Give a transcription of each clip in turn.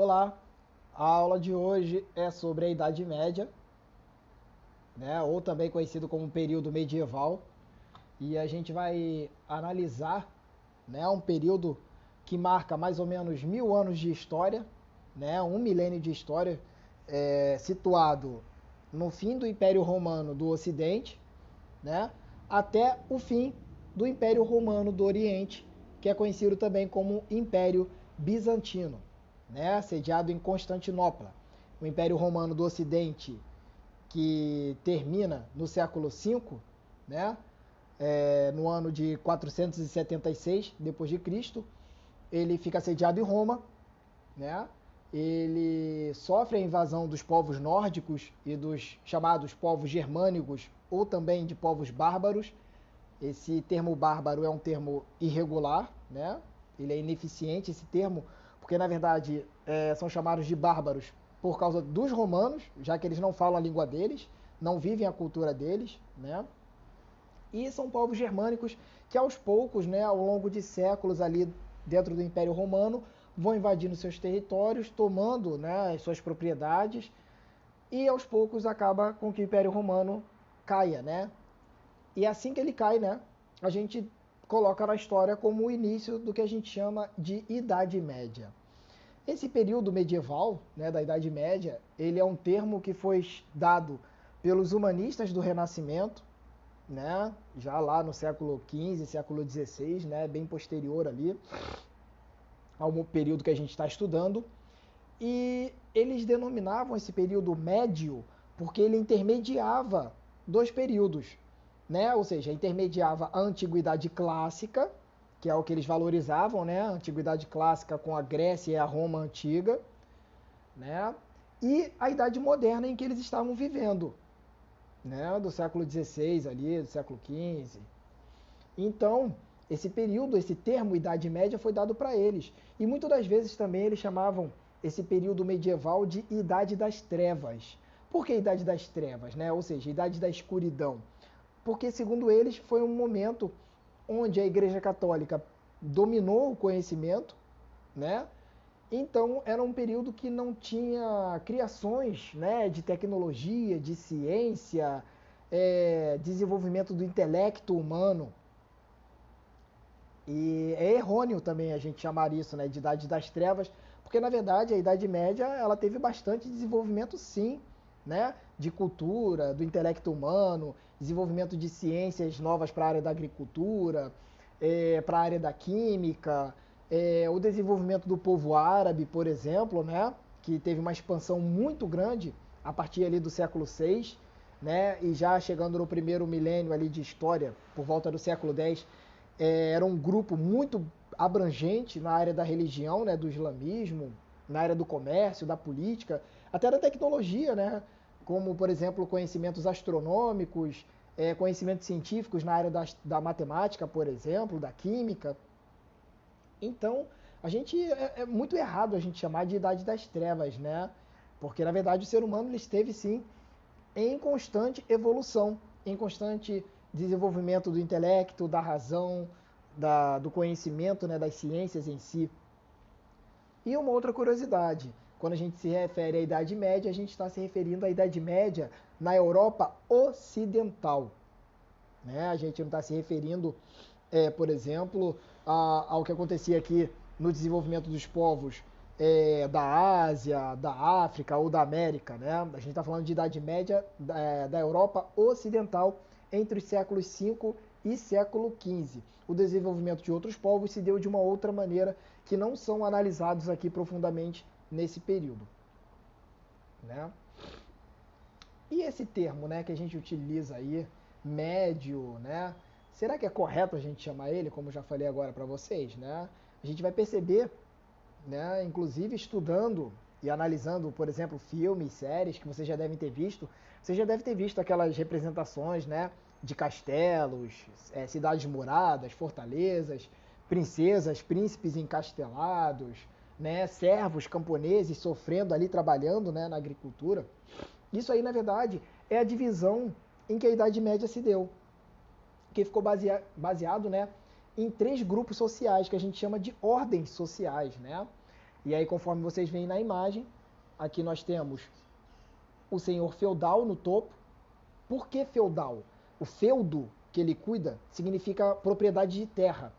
Olá, a aula de hoje é sobre a Idade Média, né, ou também conhecido como período medieval, e a gente vai analisar, né, um período que marca mais ou menos 1000 anos de história, né, um milênio de história, situado no fim do Império Romano do Ocidente, né, até o fim do Império Romano do Oriente, que é conhecido também como Império Bizantino, né, sediado em Constantinopla. O Império Romano do Ocidente, que termina no século V, né, no ano de 476 depois de Cristo, ele fica sediado em Roma, né? Ele sofre a invasão dos povos nórdicos e dos chamados povos germânicos ou também de povos bárbaros. Esse termo bárbaro é um termo irregular, né? Ele é ineficiente esse termo, porque na verdade são chamados de bárbaros por causa dos romanos, já que eles não falam a língua deles, não vivem a cultura deles, né? E são povos germânicos que aos poucos, né, ao longo de séculos ali dentro do Império Romano, vão invadindo seus territórios, tomando, né, as suas propriedades, e aos poucos acaba com que o Império Romano caia, né? E assim que ele cai, né, a gente coloca na história como o início do que a gente chama de Idade Média. Esse período medieval, né, da Idade Média, ele é um termo que foi dado pelos humanistas do Renascimento, né, já lá no século XV, século XVI, né, bem posterior ali ao período que a gente está estudando. E eles denominavam esse período médio porque ele intermediava dois períodos, né? Ou seja, intermediava a antiguidade clássica, que é o que eles valorizavam, né? A antiguidade clássica com a Grécia e a Roma antiga, né? E a idade moderna em que eles estavam vivendo, né? Do século XVI ali, do século XV. Então, esse período, esse termo Idade Média foi dado para eles. E muitas das vezes também eles chamavam esse período medieval de Idade das Trevas. Por que Idade das Trevas, né? Ou seja, Idade da Escuridão? Porque, segundo eles, foi um momento onde a Igreja Católica dominou o conhecimento, né? Então, era um período que não tinha criações, né, de tecnologia, de ciência, desenvolvimento do intelecto humano. E é errôneo também a gente chamar isso, né, de Idade das Trevas, porque na verdade a Idade Média ela teve bastante desenvolvimento, sim, né, de cultura, do intelecto humano, desenvolvimento de ciências novas para a área da agricultura, para a área da química, o desenvolvimento do povo árabe, por exemplo, né, que teve uma expansão muito grande a partir ali do século VI, né, e já chegando no primeiro milênio ali de história, por volta do século X, era um grupo muito abrangente na área da religião, né, do islamismo, na área do comércio, da política, até da tecnologia, né, como, por exemplo, conhecimentos astronômicos, conhecimentos científicos na área da matemática, por exemplo, da química. Então, é muito errado a gente chamar de Idade das Trevas, né? Porque, na verdade, o ser humano ele esteve, sim, em constante evolução, em constante desenvolvimento do intelecto, da razão, do conhecimento, né, das ciências em si. E uma outra curiosidade, quando a gente se refere à Idade Média, a gente está se referindo à Idade Média na Europa Ocidental. Né? A gente não está se referindo, por exemplo, ao que acontecia aqui no desenvolvimento dos povos da Ásia, da África ou da América. Né? A gente está falando de Idade Média da Europa Ocidental entre os séculos V e século XV. O desenvolvimento de outros povos se deu de uma outra maneira que não são analisados aqui profundamente nesse período. Né? E esse termo, né, que a gente utiliza aí, médio, né? Será que é correto a gente chamar ele, como já falei agora para vocês, né? A gente vai perceber, né, inclusive estudando e analisando, por exemplo, filmes, séries que vocês já devem ter visto, você já deve ter visto aquelas representações, né, de castelos, cidades muradas, fortalezas, princesas, príncipes encastelados, né, servos camponeses sofrendo ali, trabalhando, né, na agricultura. Isso aí, na verdade, é a divisão em que a Idade Média se deu, que ficou baseado, né, em três grupos sociais, que a gente chama de ordens sociais, né? E aí, conforme vocês veem na imagem, aqui nós temos o senhor feudal no topo. Por que feudal? O feudo que ele cuida significa propriedade de terra.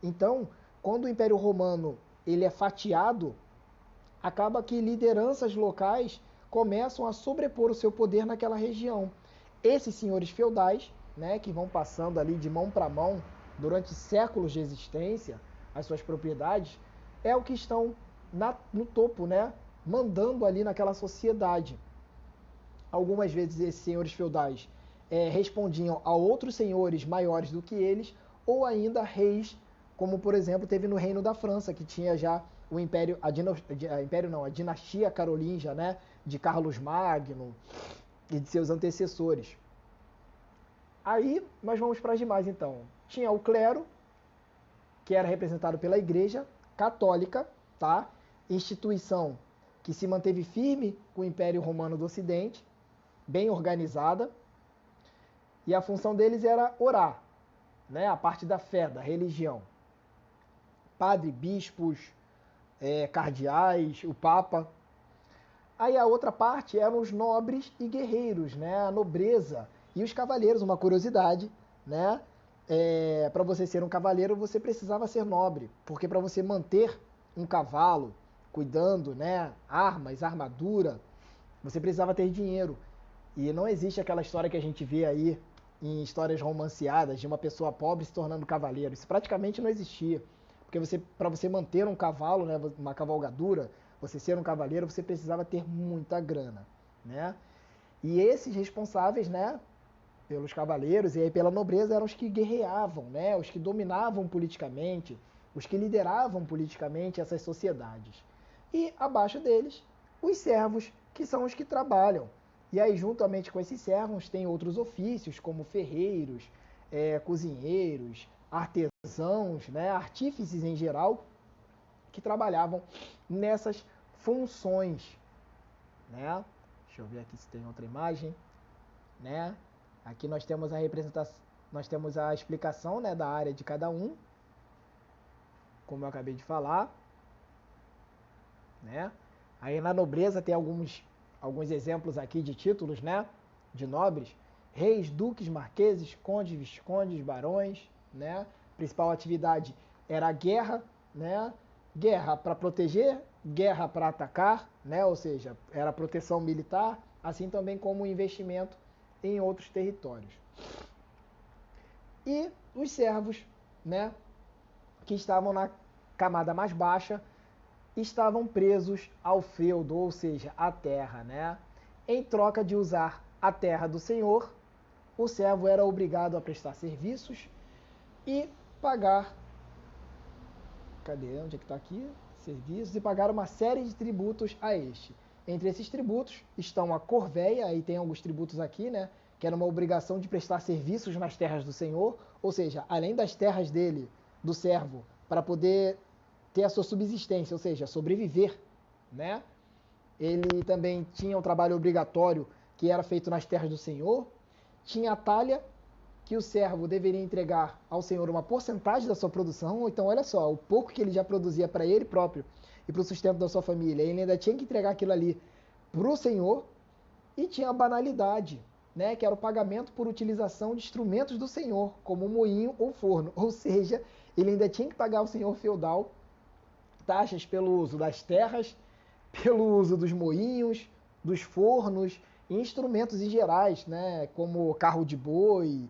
Então, quando o Império Romano ele é fatiado, acaba que lideranças locais começam a sobrepor o seu poder naquela região. Esses senhores feudais, né, que vão passando ali de mão para mão durante séculos de existência, as suas propriedades, é o que estão no topo, né, mandando ali naquela sociedade. Algumas vezes esses senhores feudais respondiam a outros senhores maiores do que eles, ou ainda reis, como por exemplo teve no Reino da França, que tinha já o império, a dinastia carolíngia, né, de Carlos Magno e de seus antecessores. Aí nós vamos para as demais então. Tinha o clero, que era representado pela Igreja Católica, tá? Instituição que se manteve firme com o Império Romano do Ocidente, bem organizada, e a função deles era orar, né? A parte da fé, da religião. Padre, bispos, cardeais, o Papa. Aí a outra parte eram os nobres e guerreiros, né? A nobreza e os cavaleiros. Uma curiosidade, né? Para você ser um cavaleiro, você precisava ser nobre, porque para você manter um cavalo, cuidando, né? Armas, armadura, você precisava ter dinheiro. E não existe aquela história que a gente vê aí em histórias romanceadas de uma pessoa pobre se tornando cavaleiro. Isso praticamente não existia. Porque para você manter um cavalo, né, uma cavalgadura, você ser um cavaleiro, você precisava ter muita grana, né? E esses responsáveis, né, pelos cavaleiros e aí pela nobreza eram os que guerreavam, né, os que dominavam politicamente, os que lideravam politicamente essas sociedades. E abaixo deles, os servos, que são os que trabalham. E aí, juntamente com esses servos, tem outros ofícios, como ferreiros, cozinheiros, artesãos, né, artífices em geral, que trabalhavam nessas funções, né? Deixa eu ver aqui se tem outra imagem, né? Aqui nós temos a representação, nós temos a explicação, né, da área de cada um, como eu acabei de falar, né? Aí na nobreza tem alguns exemplos aqui de títulos, né, de nobres: reis, duques, marqueses, condes, viscondes, barões, né? Principal atividade era a guerra, né? Guerra para proteger, guerra para atacar, né? Ou seja, era proteção militar, assim também como investimento em outros territórios. E os servos, né, que estavam na camada mais baixa, estavam presos ao feudo, ou seja, à terra, né? Em troca de usar a terra do senhor, o servo era obrigado a prestar serviços e pagar. Cadê? Onde é que está aqui? Serviços e pagar uma série de tributos a este. Entre esses tributos estão a corvéia, aí tem alguns tributos aqui, né? Que era uma obrigação de prestar serviços nas terras do senhor, ou seja, além das terras dele, do servo, para poder ter a sua subsistência, ou seja, sobreviver, né? Ele também tinha um trabalho obrigatório que era feito nas terras do senhor. Tinha a talha, que o servo deveria entregar ao senhor uma porcentagem da sua produção. Então, olha só, o pouco que ele já produzia para ele próprio e para o sustento da sua família, ele ainda tinha que entregar aquilo ali para o senhor. E tinha a banalidade, né, que era o pagamento por utilização de instrumentos do senhor, como um moinho ou forno. Ou seja, ele ainda tinha que pagar ao senhor feudal taxas pelo uso das terras, pelo uso dos moinhos, dos fornos e instrumentos em gerais, né, como carro de boi,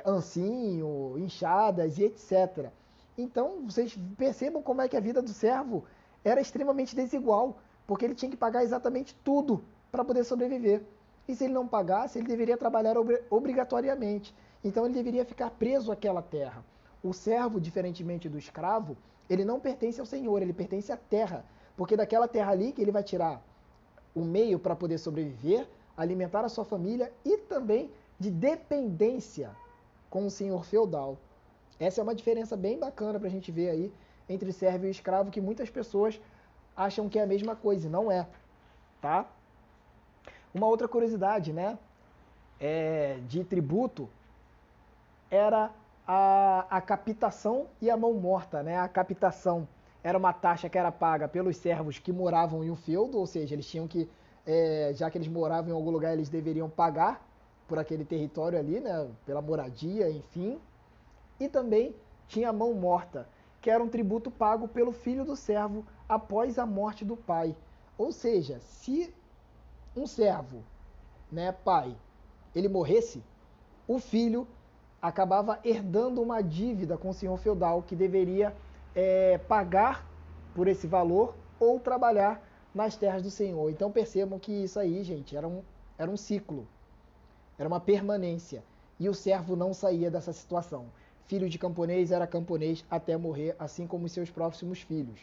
ancinho, enxadas e etc. Então, vocês percebam como é que a vida do servo era extremamente desigual, porque ele tinha que pagar exatamente tudo para poder sobreviver. E se ele não pagasse, ele deveria trabalhar obrigatoriamente. Então, ele deveria ficar preso àquela terra. O servo, diferentemente do escravo, ele não pertence ao senhor, ele pertence à terra. Porque daquela terra ali que ele vai tirar o meio para poder sobreviver, alimentar a sua família e também de dependência com o senhor feudal. Essa é uma diferença bem bacana para a gente ver aí entre servo e escravo, que muitas pessoas acham que é a mesma coisa, e não é, tá? Uma outra curiosidade, né, de tributo era a capitação e a mão morta, né? A capitação era uma taxa que era paga pelos servos que moravam em um feudo, ou seja, eles tinham que, já que eles moravam em algum lugar, eles deveriam pagar por aquele território ali, né, pela moradia, enfim. E também tinha a mão morta, que era um tributo pago pelo filho do servo após a morte do pai. Ou seja, se um servo, né, pai, ele morresse, o filho acabava herdando uma dívida com o senhor feudal que deveria pagar por esse valor ou trabalhar nas terras do senhor. Então percebam que isso aí, gente, era um ciclo, era uma permanência. E o servo não saía dessa situação. Filho de camponês era camponês até morrer, assim como os seus próximos filhos.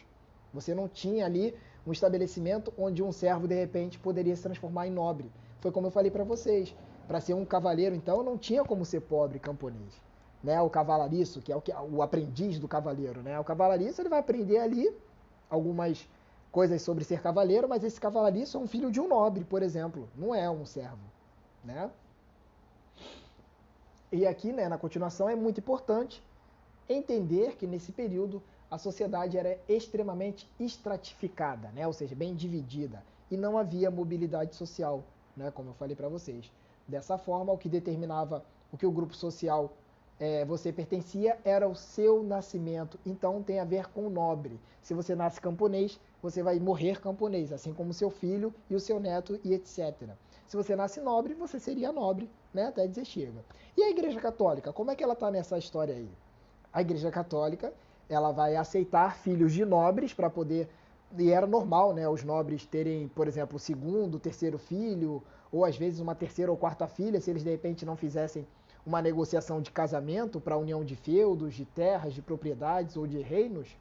Você não tinha ali um estabelecimento onde um servo, de repente, poderia se transformar em nobre. Foi como eu falei para vocês. Para ser um cavaleiro, então, não tinha como ser pobre camponês. Né? O cavalariço, que é o aprendiz do cavaleiro. Né? O cavalariço ele vai aprender ali algumas coisas sobre ser cavaleiro, mas esse cavalariço é um filho de um nobre, por exemplo. Não é um servo. Né? E aqui, né, na continuação, é muito importante entender que nesse período a sociedade era extremamente estratificada, né, ou seja, bem dividida, e não havia mobilidade social, né, como eu falei para vocês. Dessa forma, o que determinava o que o grupo social você pertencia era o seu nascimento, então tem a ver com o nobre. Se você nasce camponês, você vai morrer camponês, assim como seu filho e o seu neto e etc. Se você nasce nobre, você seria nobre, né, até dizer chega. E a Igreja Católica, como é que ela está nessa história aí? A Igreja Católica, ela vai aceitar filhos de nobres para poder... E era normal, né, os nobres terem, por exemplo, o segundo, o terceiro filho, ou às vezes uma terceira ou quarta filha, se eles de repente não fizessem uma negociação de casamento para a união de feudos, de terras, de propriedades ou de reinos,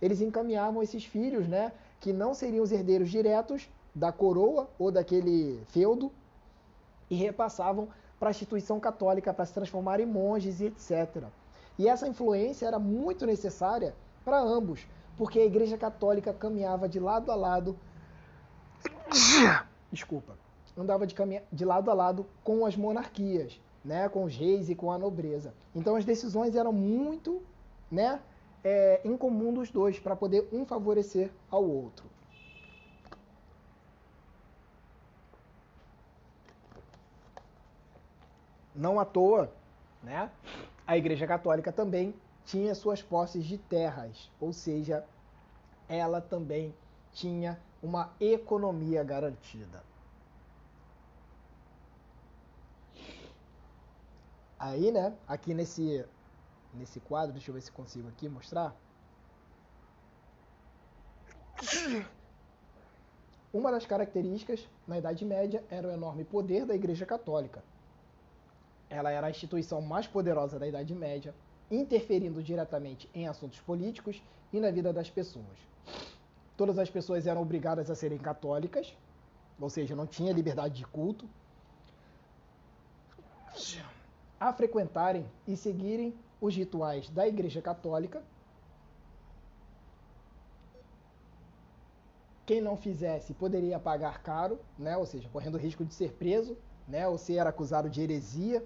eles encaminhavam esses filhos, né, que não seriam os herdeiros diretos da coroa ou daquele feudo, e repassavam para a instituição católica para se transformar em monges e etc. E essa influência era muito necessária para ambos, porque a Igreja Católica caminhava de lado a lado, desculpa, andava de lado a lado com as monarquias, né, com os reis e com a nobreza. Então as decisões eram muito, né, em comum dos dois, para poder um favorecer ao outro. Não à toa, né, a Igreja Católica também tinha suas posses de terras, ou seja, ela também tinha uma economia garantida. Aí, né, aqui nesse quadro, deixa eu ver se consigo aqui mostrar. Uma das características na Idade Média era o enorme poder da Igreja Católica. Ela era a instituição mais poderosa da Idade Média, interferindo diretamente em assuntos políticos e na vida das pessoas. Todas as pessoas eram obrigadas a serem católicas, ou seja, não tinha liberdade de culto, a frequentarem e seguirem os rituais da Igreja Católica. Quem não fizesse poderia pagar caro, né? Ou seja, correndo o risco de ser preso, né? Ou ser acusado de heresia.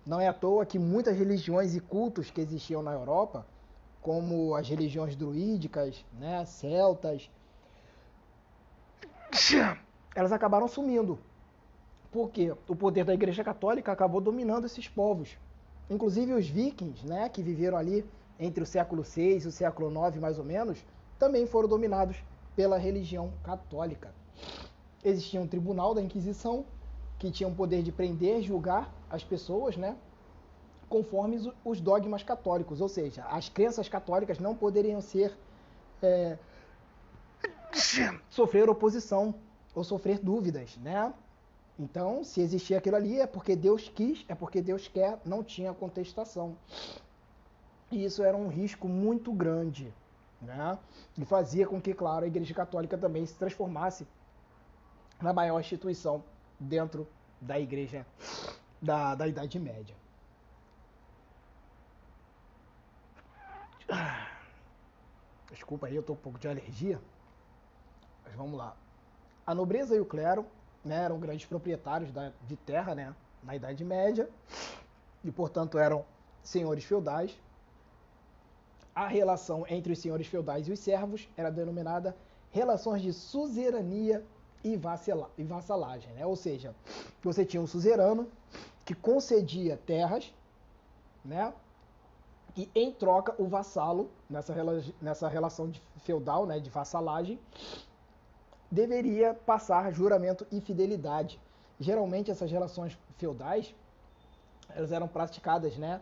Não é à toa que muitas religiões e cultos que existiam na Europa, como as religiões druídicas, né? Celtas, elas acabaram sumindo. Porque o poder da Igreja Católica acabou dominando esses povos. Inclusive os vikings, né? Que viveram ali entre o século VI e o século IX, mais ou menos, também foram dominados pela religião católica. Existia um tribunal da Inquisição que tinha o poder de prender e julgar as pessoas, né, conforme os dogmas católicos, ou seja, as crenças católicas não poderiam ser sofrer oposição ou sofrer dúvidas, né? Então, se existia aquilo ali, é porque Deus quis, é porque Deus quer, não tinha contestação. E isso era um risco muito grande, né? E fazia com que, claro, a Igreja Católica também se transformasse na maior instituição dentro da Igreja da Idade Média. Desculpa aí, eu estou com um pouco de alergia, mas vamos lá. A nobreza e o clero, né, eram grandes proprietários de terra, né, na Idade Média, e portanto eram senhores feudais. A relação entre os senhores feudais e os servos era denominada relações de suzerania e vassalagem, né? Ou seja, você tinha um suzerano que concedia terras, né? E em troca o vassalo, nessa relação feudal, né, de vassalagem, deveria passar juramento e fidelidade. Geralmente essas relações feudais, elas eram praticadas, né,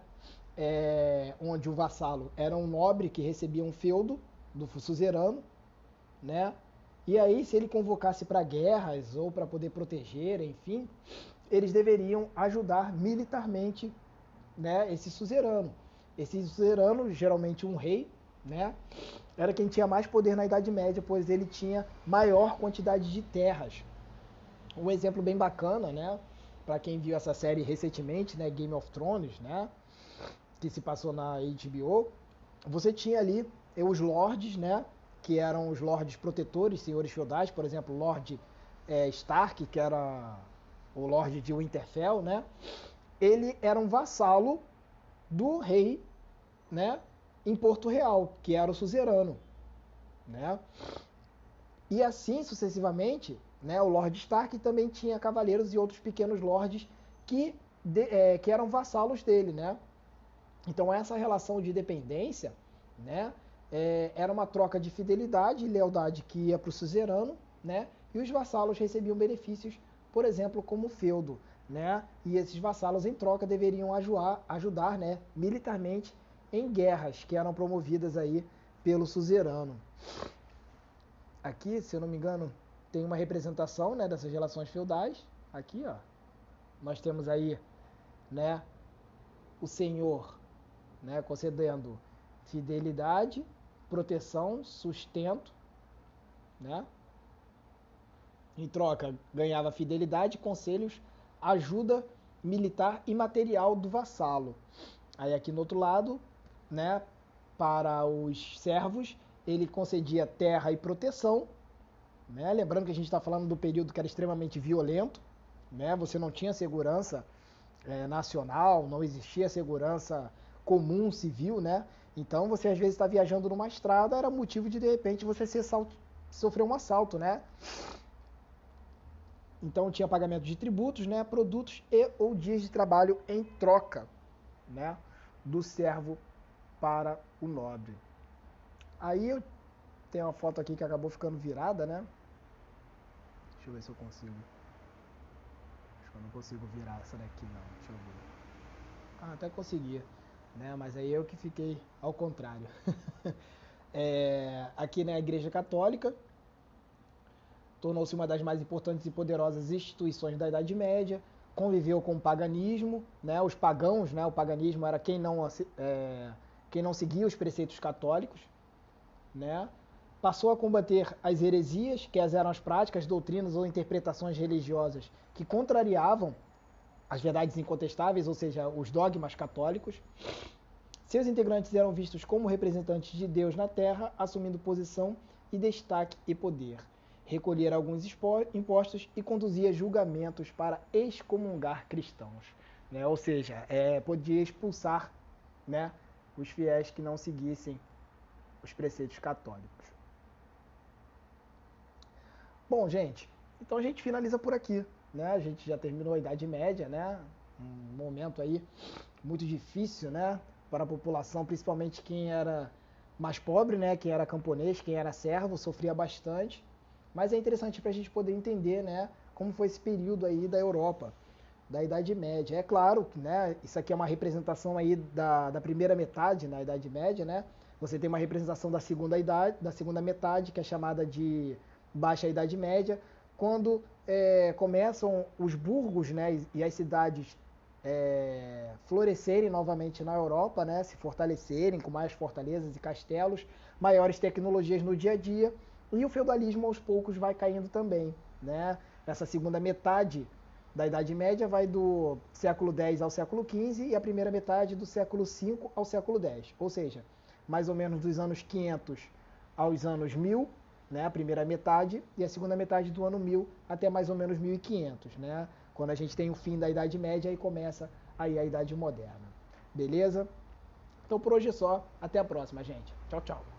onde o vassalo era um nobre que recebia um feudo do suzerano, né, e aí se ele convocasse para guerras ou para poder proteger, enfim, eles deveriam ajudar militarmente, né, esse suzerano. Esse suzerano, geralmente um rei, né, era quem tinha mais poder na Idade Média, pois ele tinha maior quantidade de terras. Um exemplo bem bacana, né, para quem viu essa série recentemente, né, Game of Thrones, né, que se passou na HBO, você tinha ali os lords, né, que eram os lords protetores, senhores feudais, por exemplo, Lord Stark, que era o Lord de Winterfell, né, ele era um vassalo do rei, né, em Porto Real, que era o suzerano, né? E assim sucessivamente, né, o Lord Stark também tinha cavaleiros e outros pequenos lords que eram vassalos dele, né? Então essa relação de dependência, né, era uma troca de fidelidade e lealdade que ia para o suzerano, né? E os vassalos recebiam benefícios, por exemplo, como feudo, né? E esses vassalos em troca deveriam ajudar, né, militarmente em guerras que eram promovidas aí pelo suzerano. Aqui, se eu não me engano, tem uma representação, né, dessas relações feudais. Aqui, ó, nós temos aí, né, o senhor, né, concedendo fidelidade, proteção, sustento, né? Em troca, ganhava fidelidade, conselhos, ajuda militar e material do vassalo. Aí aqui no outro lado, né, para os servos, ele concedia terra e proteção, né? Lembrando que a gente está falando do período que era extremamente violento, né? Você não tinha segurança nacional, não existia segurança comum, civil, né? Então você às vezes está viajando numa estrada, era motivo de repente você sofrer um assalto, né? Então tinha pagamento de tributos, né? Produtos e ou dias de trabalho em troca, né, do servo para o nobre. Aí eu tenho uma foto aqui que acabou ficando virada, né? Deixa eu ver se eu consigo. Acho que eu não consigo virar essa daqui não. Deixa eu ver. Ah, até conseguia, né? Mas aí eu que fiquei ao contrário. Aqui na Igreja Católica, tornou-se uma das mais importantes e poderosas instituições da Idade Média, conviveu com o paganismo, né? Os pagãos, né? O paganismo era quem não seguia os preceitos católicos, né? Passou a combater as heresias, que eram as práticas, doutrinas ou interpretações religiosas que contrariavam as verdades incontestáveis, ou seja, os dogmas católicos. Seus integrantes eram vistos como representantes de Deus na Terra, assumindo posição e destaque e poder. Recolher alguns impostos e conduzia julgamentos para excomungar cristãos, né? Ou seja, podia expulsar, né, os fiéis que não seguissem os preceitos católicos. Bom, gente, então a gente finaliza por aqui, né? A gente já terminou a Idade Média, né? Um momento aí muito difícil, né, para a população, principalmente quem era mais pobre, né, quem era camponês, quem era servo, sofria bastante. Mas é interessante para a gente poder entender, né, como foi esse período aí da Europa, da Idade Média. É claro que, né, isso aqui é uma representação aí da primeira metade na Idade Média, né? Você tem uma representação da segunda metade, que é chamada de Baixa Idade Média, quando começam os burgos, né, e as cidades florescerem novamente na Europa, né, se fortalecerem com mais fortalezas e castelos, maiores tecnologias no dia a dia, e o feudalismo aos poucos vai caindo também, né? Essa segunda metade da Idade Média vai do século X ao século XV e a primeira metade do século V ao século X, ou seja, mais ou menos dos anos 500 aos anos 1000, né, a primeira metade, e a segunda metade do ano 1000 até mais ou menos 1500, né? Quando a gente tem o fim da Idade Média e começa aí a Idade Moderna. Beleza? Então por hoje é só, até a próxima, gente. Tchau, tchau.